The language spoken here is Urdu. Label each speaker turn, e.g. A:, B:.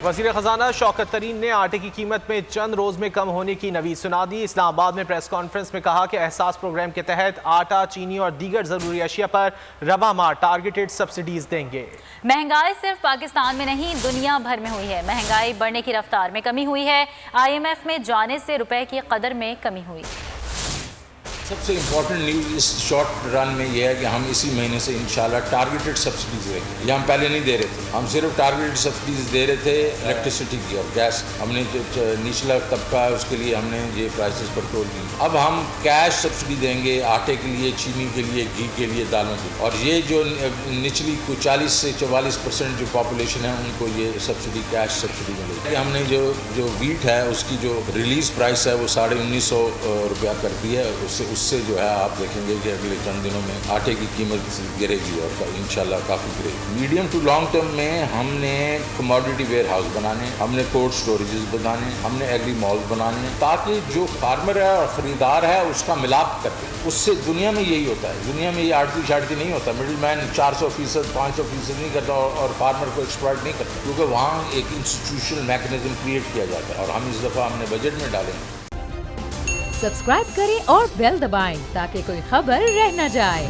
A: وزیر خزانہ شوکت ترین نے آٹے کی قیمت میں چند روز میں کم ہونے کی نوید سنا دی۔ اسلام آباد میں پریس کانفرنس میں کہا کہ احساس پروگرام کے تحت آٹا، چینی اور دیگر ضروری اشیاء پر ربع ماہ ٹارگیٹڈ سبسڈیز دیں گے۔
B: مہنگائی صرف پاکستان میں نہیں دنیا بھر میں ہوئی ہے۔ مہنگائی بڑھنے کی رفتار میں کمی ہوئی ہے۔ IMF میں جانے سے روپے کی قدر میں کمی ہوئی۔
C: سب سے امپورٹنٹ نیوز اس شارٹ رن میں یہ ہے کہ ہم اسی مہینے سے انشاءاللہ ٹارگیٹڈ سبسڈیز دیں گے۔ یہ ہم پہلے نہیں دے رہے تھے، ہم صرف ٹارگیٹڈ سبسڈیز دے رہے تھے الیکٹریسٹی کی اور گیس۔ ہم نے جو نچلا طبقہ ہے اس کے لیے ہم نے یہ پرائسز کنٹرول کی۔ اب ہم کیش سبسڈی دیں گے آٹے کے لیے، چینی کے لیے، گھی کے لیے، دالوں کے لیے۔ اور یہ جو نچلی کو 40 سے 44% جو پاپولیشن ہے ان کو یہ سبسڈی کیش سبسڈی ملے گی۔ ہم نے جو ویٹ ہے اس کی جو ریلیز پرائس ہے وہ 1950 روپیہ کر دی ہے۔ اس سے جو ہے آپ دیکھیں گے کہ اگلے چند دنوں میں آٹے کی قیمت گرے گی اور انشاءاللہ کافی گرے گی۔ میڈیم ٹو لانگ ٹرم میں ہم نے کموڈیٹی ویئر ہاؤس بنانے، ہم نے کولڈ سٹوریجز بنانے، ہم نے ایگری مال بنانے، تاکہ جو فارمر ہے اور خریدار ہے اس کا ملاپ کرتے۔ اس سے دنیا میں یہی ہوتا ہے، دنیا میں یہ آڑتی شاڑتی نہیں ہوتا، مڈل مین 400%، 500% نہیں کرتا اور فارمر کو ایکسپلائٹ نہیں کرتا، کیونکہ وہاں ایک انسٹیٹیوشنل میکنزم کریٹ کیا جاتا ہے اور ہم اس دفعہ ہم نے بجٹ میں ڈالیں گے۔
D: سبسکرائب کریں اور بیل دبائیں تاکہ کوئی خبر رہ نہ جائے۔